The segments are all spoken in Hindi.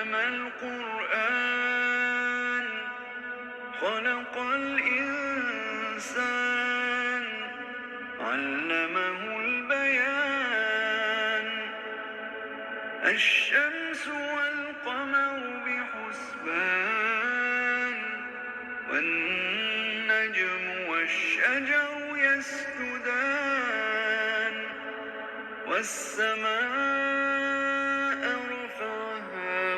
अल्लमल कुरआन खलक़ल इंसान अल्लमहुल बयान अश्शम्सु वल क़मरु बिहुस्बान वन्नज्मु वश्शजरु यस्जुदान वस्समाअ रफ़अहा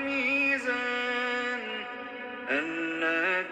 मीज़ान Allah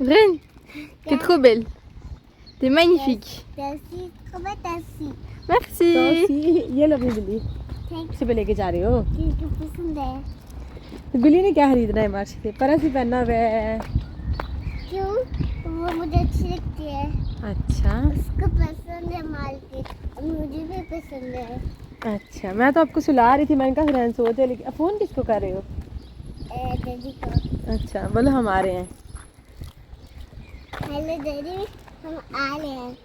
Ren, t'es trop belle. T'es magnifique. Merci. ये लो अपनी बिल्ली इसे पे लेके जा रही हो। पसंद है तो बिल्ली ने क्या खरीदना है मार्च से? परस ही पहनना हुआ है। क्यों? वो मुझे अच्छी लगती है। अच्छा उसको पसंद है मार्केट और मुझे भी पसंद है। अच्छा, मैं तो आपको सुला रही थी, मैंने कहा फ्रेंड सोते, लेकिन फ़ोन किसको कर रहे हो? डैडी को। अच्छा बोलो हम आ रहे हैं। हेलो डैडी, हम आ रहे हैं।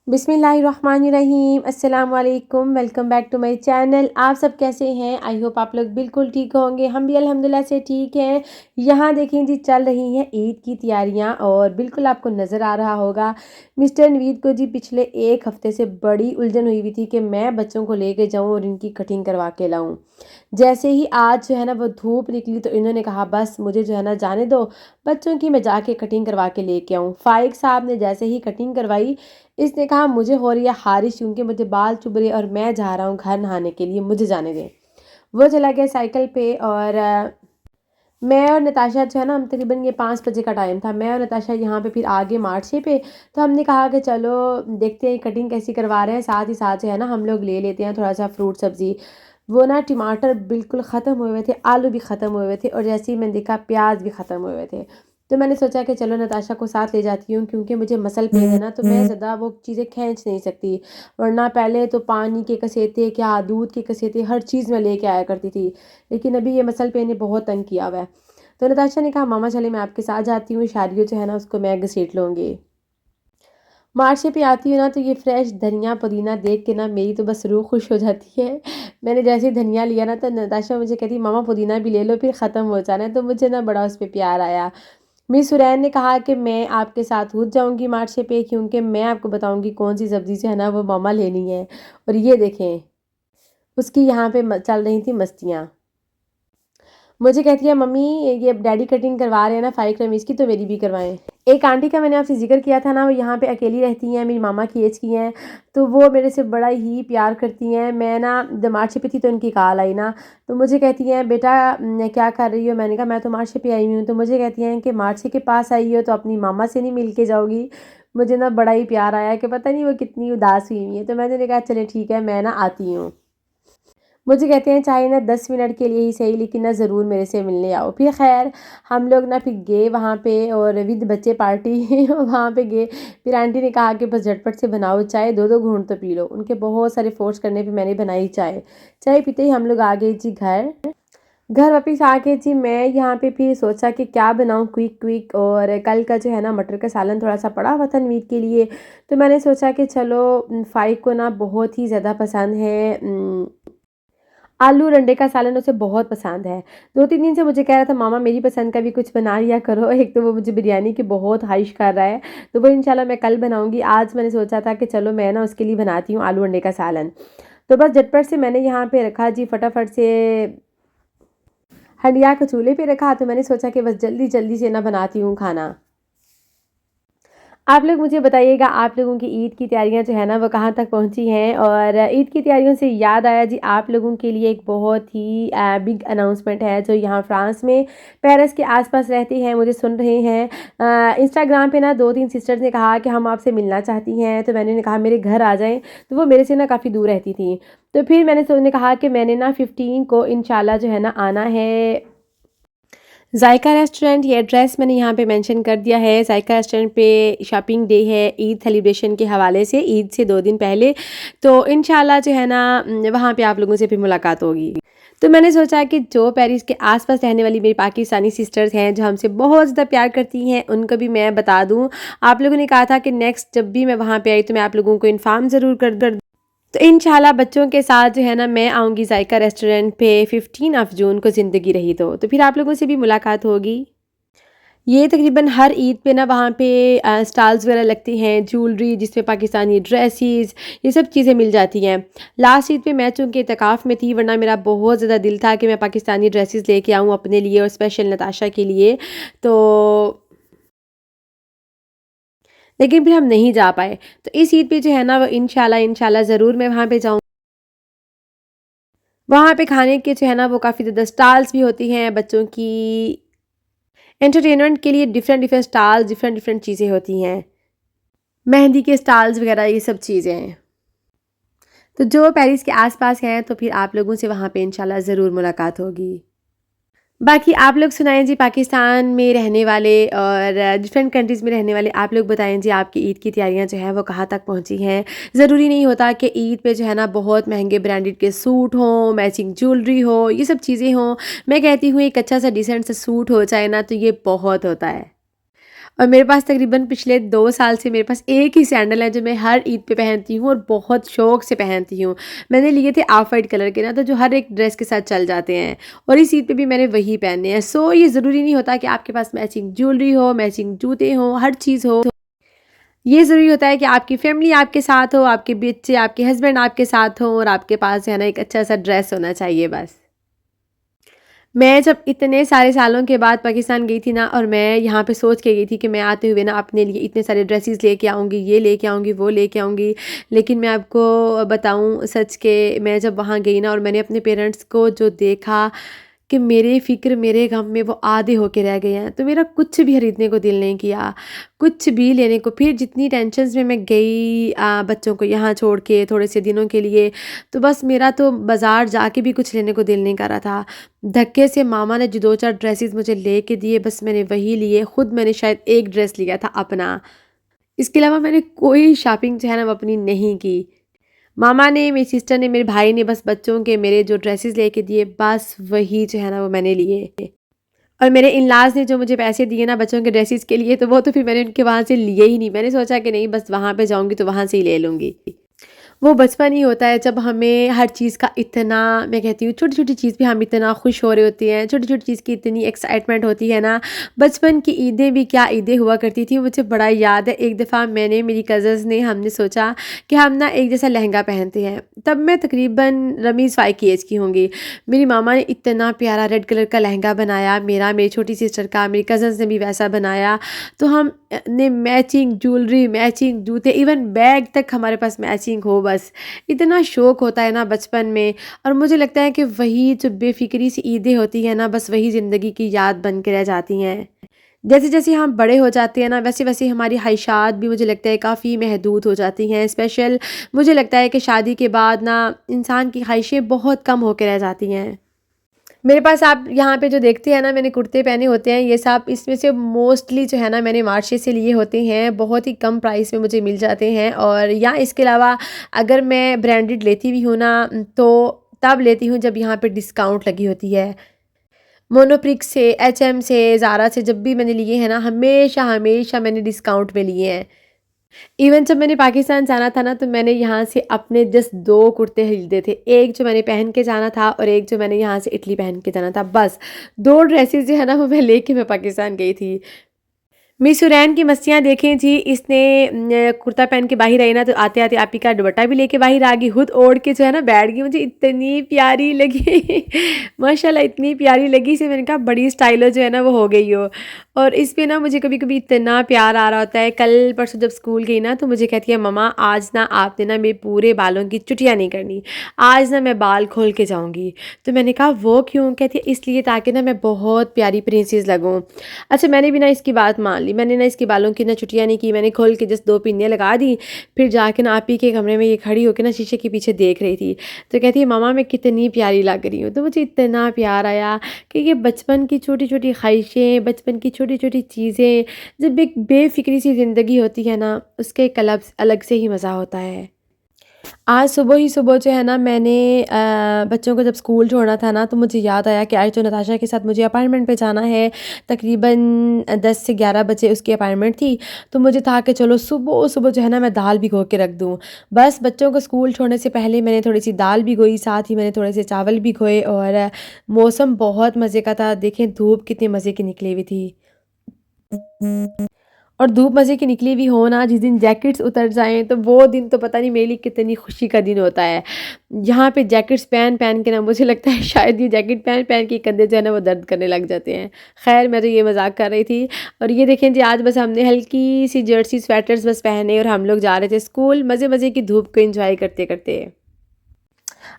बिस्मिल्लाहिर्रहमानिर्रहीम, अस्सलाम वालेकुम, welcome back to my channel. आप सब कैसे हैं? आई होप आप लोग बिल्कुल ठीक होंगे। हम भी अल्हम्दुलिल्लाह से ठीक हैं। यहाँ देखें जी, चल रही हैं ईद की तैयारियाँ और बिल्कुल आपको नज़र आ रहा होगा मिस्टर नवीद को जी पिछले एक हफ़्ते से बड़ी उलझन हुई हुई थी कि मैं बच्चों को लेके जाऊँ और इनकी कटिंग करवा के लाऊँ। जैसे ही आज जो है ना वो धूप निकली तो इन्होंने कहा बस मुझे जो है ना जाने दो, बच्चों की मैं जाके कटिंग करवा के लेके आऊँ। फ़ाइक साहब ने जैसे ही कटिंग करवाई, इसने कहा मुझे हो रही है ख़ारिश क्योंकि मुझे बाल चुभ रहे और मैं जा रहा हूँ घर नहाने के लिए, मुझे जाने दें। वो चला गया साइकिल पे और मैं और नताशा जो है ना, हम तकरीबन ये 5 बजे का टाइम था, मैं और नताशा यहाँ पे फिर आगे मार्चे पे, तो हमने कहा कि चलो देखते हैं कटिंग कैसी करवा रहे हैं, साथ ही साथ जो है ना हम लोग ले लेते हैं थोड़ा सा फ्रूट सब्ज़ी। वो ना टमाटर बिल्कुल ख़त्म हुए हुए थे, आलू भी ख़त्म हुए हुए थे और जैसे ही मैंने देखा प्याज भी ख़त्म हुए हुए थे। तो मैंने सोचा कि चलो नताशा को साथ ले जाती हूँ क्योंकि मुझे मसल पेन है ना, तो मैं ज़्यादा वो चीज़ें खींच नहीं सकती, वरना पहले तो पानी के कसेते क्या दूध के कसेते हर चीज़ में लेके आया करती थी, लेकिन अभी ये मसल पेन ने बहुत तंग किया हुआ है। तो नताशा ने कहा मामा चले मैं आपके साथ जाती हूँ, शादियों जो है ना उसको मैं घसीट लूँगी। मार्चे पे आती हूँ ना तो ये फ्रेश धनिया पुदीना देख के ना मेरी तो बस रूह खुश हो जाती है। मैंने जैसे ही धनिया लिया ना तो नताशा मुझे कहती मामा पुदीना भी ले लो फिर ख़त्म हो जाना है, तो मुझे ना बड़ा उस पर प्यार आया। मिस सुरैन ने कहा कि मैं आपके साथ कूद जाऊंगी मार्चे पे क्योंकि मैं आपको बताऊंगी कौन सी सब्ज़ी जो है ना वो मामा लेनी है। और ये देखें उसकी यहाँ पे चल रही थी मस्तियाँ। मुझे कहती है मम्मी ये डैडी कटिंग करवा रहे हैं ना फ़ाइक रमीज़ की, तो मेरी भी करवाएं। एक आंटी का मैंने आपसे जिक्र किया था ना, वो यहाँ पे अकेली रहती हैं, मेरी मामा की एज की हैं, तो वो मेरे से बड़ा ही प्यार करती हैं। मैं ना जब मार्चे पे थी तो उनकी कॉल आई ना, तो मुझे कहती हैं बेटा क्या कर रही हो? मैंने कहा मैं तो मार्चे पे आई हूँ। तो मुझे कहती हैं कि मार्चे के पास आई हो तो अपनी मामा से नहीं मिल के जाओगी। मुझे ना बड़ा ही प्यार आया कि पता नहीं वो कितनी उदास हुई हुई है। तो मैंने कहा चले ठीक है मैं ना आती हूँ। मुझे कहते हैं चाहे ना 10 मिनट के लिए ही सही, लेकिन ना ज़रूर मेरे से मिलने आओ। फिर खैर हम लोग ना फिर गए वहाँ पे और विद बच्चे पार्टी वहाँ पे गए। फिर आंटी ने कहा कि बस झटपट से बनाओ चाय, 2-2 घूंट तो पी लो। उनके बहुत सारे फोर्स करने पे मैंने बनाई चाय। चाय पीते ही हम लोग आ गए जी घर वापस आके जी मैं यहाँ पे फिर सोचा कि क्या बनाऊँ क्विक और कल का जो है ना मटर का सालन थोड़ा सा पड़ा हुआ था नवीद के लिए, तो मैंने सोचा कि चलो फ़ाइक को ना बहुत ही ज़्यादा पसंद है आलू रंडे का सालन, उसे बहुत पसंद है। 2-3 दिन से मुझे कह रहा था मामा मेरी पसंद का भी कुछ बना लिया करो। एक तो वो मुझे बिरयानी की बहुत ख्वाहिश कर रहा है, तो वो इंशाल्लाह मैं कल बनाऊंगी। आज मैंने सोचा था कि चलो मैं ना उसके लिए बनाती हूँ आलू अंडे का सालन। तो बस झटपट से मैंने यहाँ पे रखा जी, फटाफट से हंडिया को चूल्हे पे रखा, तो मैंने सोचा कि बस जल्दी जल्दी से ना बनाती हूँ खाना। आप लोग मुझे बताइएगा आप लोगों की ईद की तैयारियां जो है ना वो कहाँ तक पहुँची हैं। और ईद की तैयारियों से याद आया जी, आप लोगों के लिए एक बहुत ही बिग अनाउंसमेंट है। जो यहाँ फ्रांस में पेरिस के आसपास रहती हैं, मुझे सुन रहे हैं इंस्टाग्राम पे ना 2-3 सिस्टर्स ने कहा कि हम आपसे मिलना चाहती हैं, तो मैंने कहा मेरे घर आ जाएँ। तो वो मेरे से ना काफ़ी दूर रहती थी, तो फिर मैंने कहा कि मैंने ना 15 को इंशाल्लाह जो है ना आना है जायका रेस्टोरेंट। ये एड्रेस मैंने यहाँ पे मेंशन कर दिया है। जायका रेस्टोरेंट पे शॉपिंग डे है ईद सेलिब्रेशन के हवाले से, ईद से 2 दिन पहले। तो इंशाल्लाह जो है ना वहाँ पे आप लोगों से फिर मुलाकात होगी। तो मैंने सोचा कि जो पेरिस के आसपास रहने वाली मेरी पाकिस्तानी सिस्टर्स हैं जो हमसे बहुत ज़्यादा प्यार करती हैं उनको भी मैं बता दूं। आप लोगों ने कहा था कि नेक्स्ट जब भी मैं वहाँ पे आई तो मैं आप लोगों को इन्फॉर्म ज़रूर कर दूँ। तो इंशाल्लाह बच्चों के साथ जो है ना मैं आऊँगी जायका रेस्टोरेंट पे 15 जून को ज़िंदगी रही तो फिर आप लोगों से भी मुलाकात होगी। ये तकरीबन हर ईद पे ना वहाँ पे स्टॉल्स वगैरह लगती हैं, ज्वेलरी जिसमें पाकिस्तानी ड्रेसेस ये सब चीज़ें मिल जाती हैं। लास्ट ईद पे मैं चूँकि इत्तेकाफ़ में थी वरना मेरा बहुत ज़्यादा दिल था कि मैं पाकिस्तानी ड्रेसेस लेके आऊँ अपने लिए और स्पेशल नताशा के लिए, तो लेकिन फिर हम नहीं जा पाए। तो इस ईद पे जो है ना वो इंशाल्लाह ज़रूर मैं वहाँ पे जाऊँ। वहाँ पे खाने के जो है ना वो काफ़ी ज़्यादा स्टॉल्स भी होती हैं, बच्चों की एंटरटेनमेंट के लिए डिफरेंट स्टॉल्स डिफरेंट चीज़ें होती हैं, मेहंदी के स्टॉल्स वगैरह ये सब चीज़ें हैं। तो जो पेरिस के आसपास हैं तो फिर आप लोगों से वहाँ पे इंशाल्लाह ज़रूर मुलाकात होगी। बाकी आप लोग सुनाएं जी, पाकिस्तान में रहने वाले और डिफरेंट कंट्रीज़ में रहने वाले आप लोग बताएं जी आपकी ईद की तैयारियां जो है वो कहाँ तक पहुंची हैं। ज़रूरी नहीं होता कि ईद पे जो है ना बहुत महंगे ब्रांडेड के सूट हों, मैचिंग ज्वेलरी हो, ये सब चीज़ें हों। मैं कहती हूँ एक अच्छा सा डिसेंट सा सूट हो जाए ना तो ये बहुत होता है। और मेरे पास तकरीबन पिछले 2 साल से मेरे पास एक ही सैंडल है जो मैं हर ईद पे पहनती हूँ और बहुत शौक से पहनती हूँ। मैंने लिए थे ऑफ वाइट कलर के ना, तो जो हर एक ड्रेस के साथ चल जाते हैं और इस ईद पे भी मैंने वही पहने हैं। सो ये ज़रूरी नहीं होता कि आपके पास मैचिंग ज्वेलरी हो, मैचिंग जूते हों, हर चीज़ हो। ये ज़रूरी होता है कि आपकी फैमिली आपके साथ हो, आपके बच्चे, आपके हस्बैंड आपके साथ हों और आपके पास जो है ना एक अच्छा सा ड्रेस होना चाहिए बस। मैं जब इतने सारे सालों के बाद पाकिस्तान गई थी ना और मैं यहाँ पे सोच के गई थी कि मैं आते हुए ना अपने लिए इतने सारे ड्रेसेस लेके आऊँगी, ये लेके आऊँगी, वो लेके आऊँगी। लेकिन मैं आपको बताऊँ सच के मैं जब वहाँ गई ना और मैंने अपने पेरेंट्स को जो देखा कि मेरे फ़िक्र मेरे गम में वो आधे होके रह गए हैं, तो मेरा कुछ भी खरीदने को दिल नहीं किया, कुछ भी लेने को। फिर जितनी टेंशन्स में मैं गई बच्चों को यहाँ छोड़ के थोड़े से दिनों के लिए, तो बस मेरा तो बाज़ार जाके भी कुछ लेने को दिल नहीं कर रहा था। धक्के से मामा ने जो 2-4 ड्रेसेस मुझे लेके दिए बस मैंने वही लिए। खुद मैंने शायद एक ड्रेस लिया था अपना, इसके अलावा मैंने कोई शॉपिंग जो है ना वो अपनी नहीं की। मामा ने, मेरी सिस्टर ने, मेरे भाई ने बस बच्चों के मेरे जो ड्रेसेस लेके दिए बस वही जो है ना वो मैंने लिए। और मेरे इन-लॉज़ ने जो मुझे पैसे दिए ना बच्चों के ड्रेसेस के लिए, तो वो तो फिर मैंने उनके वहाँ से लिए ही नहीं। मैंने सोचा कि नहीं बस वहाँ पे जाऊँगी तो वहाँ से ही ले लूँगी। वो बचपन ही होता है जब हमें हर चीज़ का इतना, मैं कहती हूँ छोटी-छोटी चीज़ पे हम इतना खुश हो रहे होते हैं, छोटी-छोटी चीज़ की इतनी एक्साइटमेंट होती है ना। बचपन की ईदें भी क्या ईदें हुआ करती थी, मुझे बड़ा याद है। एक दफ़ा मैंने, मेरी कज़न्स ने, हमने सोचा कि हम ना एक जैसा लहंगा पहनते हैं। तब मैं तकरीबन रमीज़ 5 की एज की होंगी। मेरी मामा ने इतना प्यारा रेड कलर का लहंगा बनाया, मेरा, मेरी छोटी सिस्टर का, मेरी कज़न्स ने भी वैसा बनाया। तो हम ने मैचिंग ज्वेलरी, मैचिंग जूते, इवन बैग तक हमारे पास मैचिंग हो, बस इतना शौक होता है ना बचपन में। और मुझे लगता है कि वही जो बेफिक्री सी ईदें होती हैं ना बस वही ज़िंदगी की याद बन के रह जाती हैं। जैसे जैसे हम बड़े हो जाते हैं ना वैसे वैसे हमारी ख्वाहिशात भी मुझे लगता है काफ़ी महदूद हो जाती हैं। स्पेशल मुझे लगता है कि शादी के बाद ना इंसान की ख्वाहिशें बहुत कम होकर रह जाती हैं। मेरे पास आप यहाँ पे जो देखते हैं ना मैंने कुर्ते पहने होते हैं, ये सब इसमें से मोस्टली जो है ना मैंने मार्शे से लिए होते हैं। बहुत ही कम प्राइस में मुझे मिल जाते हैं। और या इसके अलावा अगर मैं ब्रांडेड लेती भी हूँ ना तो तब लेती हूँ जब यहाँ पे डिस्काउंट लगी होती है। मोनोप्रिक से, एचएम से, ज़ारा से जब भी मैंने लिए हैं ना हमेशा हमेशा मैंने डिस्काउंट में लिए हैं। इवन जब मैंने पाकिस्तान जाना था ना तो मैंने यहाँ से अपने जस्ट 2 कुर्ते खरीदे थे। एक जो मैंने पहन के जाना था और एक जो मैंने यहाँ से इटली पहन के जाना था। बस 2 ड्रेसेस जो है ना वो मैं लेके मैं पाकिस्तान गई थी। मिस हुरैन की मस्तियाँ देखें जी, इसने कुर्ता पहन के बाहर आई ना तो आते आते आपी का दुपट्टा भी लेके बाहर आ गई, खुद ओढ़ के जो है ना बैठ गई। मुझे इतनी प्यारी लगी माशाल्लाह इतनी प्यारी लगी से मैंने कहा बड़ी स्टाइलो जो है ना वो हो गई हो। और इस पे ना मुझे कभी कभी इतना प्यार आ रहा होता है। कल परसों जब स्कूल गई ना तो मुझे कहती है मम्मा आज ना आपने ना मेरे पूरे बालों की चुटिया नहीं करनी, आज ना मैं बाल खोल के जाऊँगी। तो मैंने कहा वो क्यों? कहती है इसलिए ताकि ना मैं बहुत प्यारी प्रिंसेस लगूँ। अच्छा मैंने भी ना इसकी बात मान ली। मैंने ना इसके बालों की ना चुटिया नहीं की, मैंने खोल के जस्ट 2 पिन्ने लगा दी। फिर जाके ना आप ही के कमरे में ये खड़ी होकर ना शीशे के पीछे देख रही थी। तो कहती है मामा मैं कितनी प्यारी लग रही हूँ। तो मुझे इतना प्यार आया कि ये बचपन की छोटी छोटी ख्वाहिशें, बचपन की छोटी छोटी चीज़ें, जब एक बेफिक्री सी ज़िंदगी होती है ना उसका एक अलग अलग से ही मज़ा होता है। आज सुबह ही सुबह जो है ना मैंने बच्चों को जब स्कूल छोड़ना था ना तो मुझे याद आया कि आज तो नताशा के साथ मुझे अपॉइंटमेंट पे जाना है। तकरीबन 10 से 11 बजे उसकी अपॉइंटमेंट थी। तो मुझे था कि चलो सुबह सुबह जो है ना मैं दाल भिगो के रख दूँ। बस बच्चों को स्कूल छोड़ने से पहले मैंने थोड़ी सी दाल भिगोई, साथ ही मैंने थोड़े से चावल भिगोए और मौसम बहुत मज़े का था। देखें धूप कितनी मज़े की निकली हुई थी। और धूप मज़े की निकली हुई हो ना, जिस दिन जैकेट्स उतर जाएँ तो वो दिन तो पता नहीं मेरे लिए कितनी खुशी का दिन होता है। यहाँ पे जैकेट्स पहन-पहन के ना मुझे लगता है शायद ये जैकेट पहन-पहन के कंधे जो है ना वो दर्द करने लग जाते हैं। ख़ैर मैं तो ये मज़ाक कर रही थी। और ये देखें जी आज बस हमने हल्की सी जर्सी स्वेटर्स बस पहने और हम लोग जा रहे थे स्कूल मज़े-मज़े की धूप को एंजॉय करते-करते।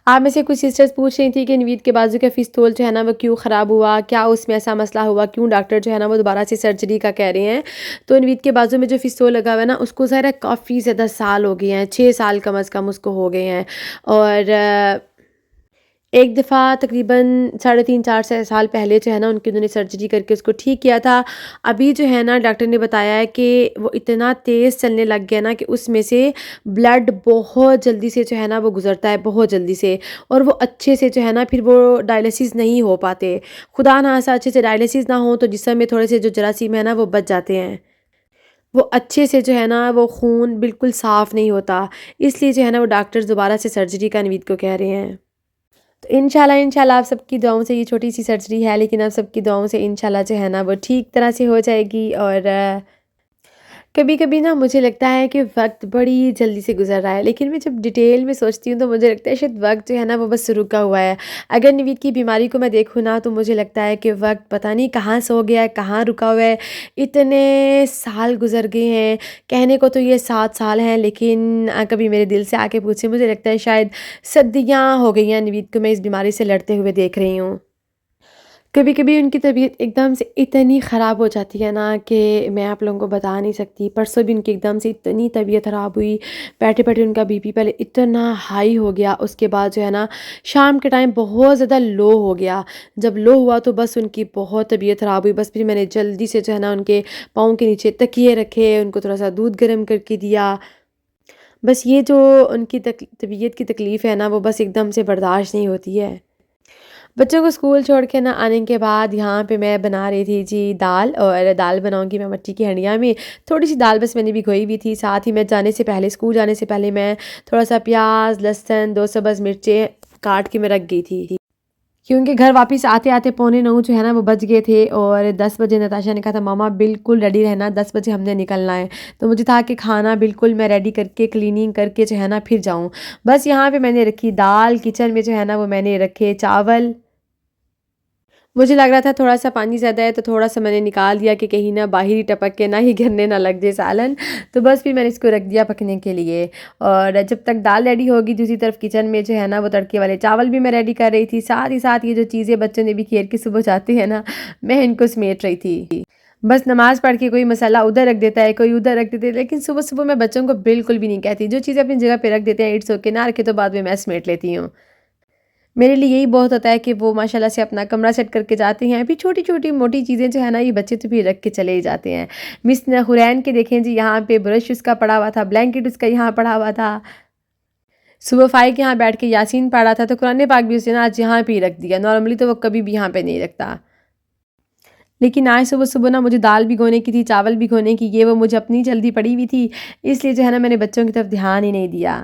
आप में से कुछ सिस्टर्स पूछ रही थी कि नवीद के बाजू का फिस्तौल जो है ना वो क्यों ख़राब हुआ, क्या उसमें ऐसा मसला हुआ, क्यों डॉक्टर जो है ना वो दोबारा से सर्जरी का कह रहे हैं। तो नवीद के बाजू में जो फिस्तौल लगा हुआ है ना उसको ज़रा काफ़ी ज़्यादा साल हो गए हैं, 6 साल कम अज़ कम उसको हो गए हैं। और एक दफ़ा तकरीबन 3.5-4 साल पहले जो है ना उनकी उन्होंने सर्जरी करके उसको ठीक किया था। अभी जो है ना डॉक्टर ने बताया है कि वो इतना तेज़ चलने लग गया ना कि उसमें से ब्लड बहुत जल्दी से जो है ना वो गुज़रता है, बहुत जल्दी से। और वो अच्छे से जो है ना फिर वो डायलिसिस नहीं हो पाते। खुदा ना खास्ता अच्छे से डायलिसिस ना हो तो जिस्म में थोड़े से जो जरासीम है ना वो बच जाते हैं। वो अच्छे से जो है ना वो खून बिल्कुल साफ़ नहीं होता। इसलिए जो है ना वो डॉक्टर्स दोबारा से सर्जरी का नवीद को कह रहे हैं। तो इंशाल्लाह आप सबकी दुआओं से ये छोटी सी सर्जरी है लेकिन आप सबकी दुआओं से इंशाल्लाह जो है ना वो ठीक तरह से हो जाएगी। और कभी कभी ना मुझे लगता है कि वक्त बड़ी जल्दी से गुजर रहा है, लेकिन मैं जब डिटेल में सोचती हूँ तो मुझे लगता है शायद वक्त जो है ना वो बस रुका हुआ है। अगर नवीद की बीमारी को मैं देखूँ ना तो मुझे लगता है कि वक्त पता नहीं कहाँ से हो गया है, कहाँ रुका हुआ है। इतने साल गुजर गए हैं, कहने को तो ये 7 साल हैं लेकिन कभी मेरे दिल से आके पूछे मुझे लगता है शायद सदियाँ हो गई हैं नवीद को मैं इस बीमारी से लड़ते हुए देख रही हूँ। कभी कभी उनकी तबीयत एकदम से इतनी ख़राब हो जाती है ना कि मैं आप लोगों को बता नहीं सकती। परसों भी उनकी एकदम से इतनी तबीयत ख़राब हुई, बैठे बैठे उनका बीपी पहले इतना हाई हो गया, उसके बाद जो है ना शाम के टाइम बहुत ज़्यादा लो हो गया। जब लो हुआ तो बस उनकी बहुत तबीयत ख़राब हुई। बस फिर मैंने जल्दी से जो है ना उनके पाँव के नीचे तकिए रखे, उनको थोड़ा सा दूध गर्म करके दिया। बस ये जो उनकी तबीयत की तकलीफ़ है ना वो बस एकदम से बर्दाश्त नहीं होती है। बच्चों को स्कूल छोड़ के ना आने के बाद यहाँ पे मैं बना रही थी जी दाल, और दाल बनाऊंगी मैं मट्टी की हंडिया में। थोड़ी सी दाल बस मैंने भिगोई हुई थी। साथ ही मैं जाने से पहले स्कूल जाने से पहले मैं थोड़ा सा प्याज लहसुन 2 सब्ज़ मिर्चें काट के मैं रख गई थी, क्योंकि घर वापस आते आते 8:45 जो है ना वो बज गए थे। और 10 बजे नताशा ने कहा था मामा बिल्कुल रेडी रहना, 10 बजे हमने निकलना है। तो मुझे था कि खाना बिल्कुल मैं रेडी करके क्लीनिंग करके जो है ना फिर जाऊँ। बस यहाँ पे मैंने रखी दाल, किचन में जो है ना वो मैंने रखे चावल। मुझे लग रहा था थोड़ा सा पानी ज़्यादा है तो थोड़ा सा मैंने निकाल दिया कि कहीं ना बाहर ही टपक के ना ही गिरने ना लग जाए सालन। तो बस फिर मैंने इसको रख दिया पकने के लिए। और जब तक दाल रेडी होगी दूसरी तरफ किचन में जो है ना वो तड़के वाले चावल भी मैं रेडी कर रही थी। साथ ही साथ ये जो चीज़ें बच्चों ने भी खेल के सुबह जाते हैं ना मैं इनको समेट रही थी। बस नमाज़ पढ़ के कोई मसाला उधर रख देता है, कोई उधर रख देते हैं, लेकिन सुबह सुबह मैं बच्चों को बिल्कुल भी नहीं कहती। जो चीज़ें अपनी जगह पे रख देते हैं इट्स ओके, ना रखे तो बाद में मैं समेट लेती हूँ। मेरे लिए यही बहुत होता है कि वो माशाल्लाह से अपना कमरा सेट करके जाते हैं। अभी छोटी-छोटी मोटी चीज़ें जो है ना ये बच्चे तो भी रख के चले ही जाते हैं। मिस हुरैन के देखें जी यहाँ पे ब्रश उसका पड़ा हुआ था, ब्लैंकेट उसका यहाँ पड़ा हुआ था। सुबह फ़ाइक यहाँ बैठ के यासीन पढ़ा था तो कुरान पाक भी उसने ना आज यहाँ पे ही रख दिया। नॉर्मली तो वो कभी भी यहाँ पे नहीं रखता। लेकिन आज सुबह-सुबह ना मुझे दाल भिगोने की थी, चावल भिगोने की, ये वो मुझे अपनी जल्दी पड़ी हुई थी। इसलिए जो है ना मैंने बच्चों की तरफ ध्यान ही नहीं दिया।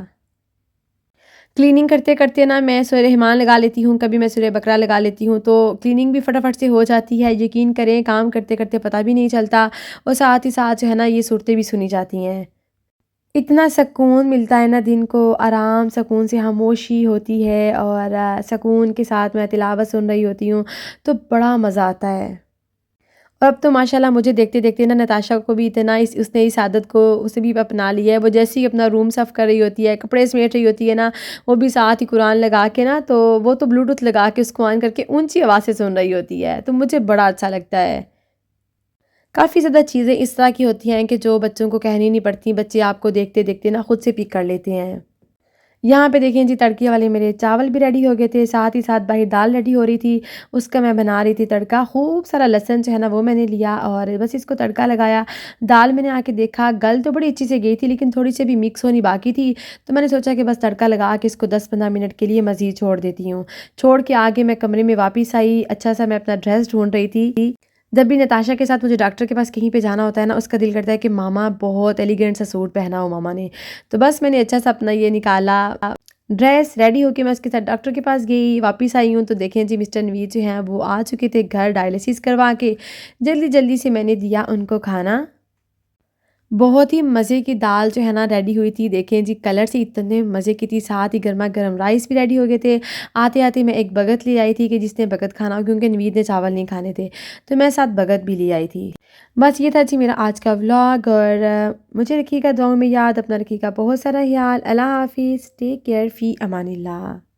क्लीनिंग करते करते ना मैं सूरह रहमान लगा लेती हूँ, कभी मैं सूरह बकरा लगा लेती हूँ, तो क्लीनिंग भी फटाफट से हो जाती है। यकीन करें काम करते करते पता भी नहीं चलता और साथ ही साथ जो है ना ये सूरतें भी सुनी जाती हैं। इतना सुकून मिलता है ना दिन को, आराम सुकून से खामोशी होती है और सुकून के साथ मैं तिलावत सुन रही होती हूँ तो बड़ा मज़ा आता है। और अब तो माशाल्लाह मुझे देखते देखते ना नताशा को भी इतना उसने इस आदत को उसे भी अपना लिया है। वो जैसे ही अपना रूम साफ़ कर रही होती है, कपड़े समेट रही होती है ना, वो भी साथ ही कुरान लगा के ना, तो वो तो ब्लूटूथ लगा के उसको ऑन करके ऊंची आवाज़ से सुन रही होती है। तो मुझे बड़ा अच्छा लगता है। काफ़ी ज़्यादा चीज़ें इस तरह की होती हैं कि जो बच्चों को कहनी नहीं पड़ती, बच्चे आपको देखते देखते ना खुद से पिक कर लेते हैं। यहाँ पे देखें जी तड़के वाले मेरे चावल भी रेडी हो गए थे, साथ ही साथ बाहर दाल रेडी हो रही थी, उसका मैं बना रही थी तड़का। खूब सारा लहसुन जो है ना वो मैंने लिया और बस इसको तड़का लगाया। दाल मैंने आके देखा गल तो बड़ी अच्छी से गई थी लेकिन थोड़ी सी भी मिक्स होनी बाकी थी, तो मैंने सोचा कि बस तड़का लगा के इसको 10-15 मिनट के लिए मज़ीद छोड़ देती हूँ। छोड़ के आगे मैं कमरे में वापस आई, अच्छा सा मैं अपना ड्रेस ढूंढ रही थी। जब भी नताशा के साथ मुझे डॉक्टर के पास कहीं पे जाना होता है ना, उसका दिल करता है कि मामा बहुत एलिगेंट सा सूट पहना हो मामा ने। तो बस मैंने अच्छा सा अपना ये निकाला ड्रेस, रेडी होके मैं उसके साथ डॉक्टर के पास गई। वापस आई हूँ तो देखें जी मिस्टर नवीद जो हैं वो आ चुके थे घर डायलिसिस करवा के। जल्दी जल्दी से मैंने दिया उनको खाना। बहुत ही मज़े की दाल जो है ना रेडी हुई थी, देखें जी कलर से इतने मज़े की थी, साथ ही गर्मा गर्म राइस भी रेडी हो गए थे। आते आते मैं एक बगत ले आई थी कि जिसने बगत खाना हो, क्योंकि नवीद ने चावल नहीं खाने थे, तो मैं साथ बगत भी ले आई थी। बस ये था जी मेरा आज का व्लॉग। और मुझे रखिएगा दुआओं में याद, अपना रखिएगा बहुत सारा ख्याल। अल्लाह हाफिज़, टेक केयर, फ़ी अमानिल्लाह।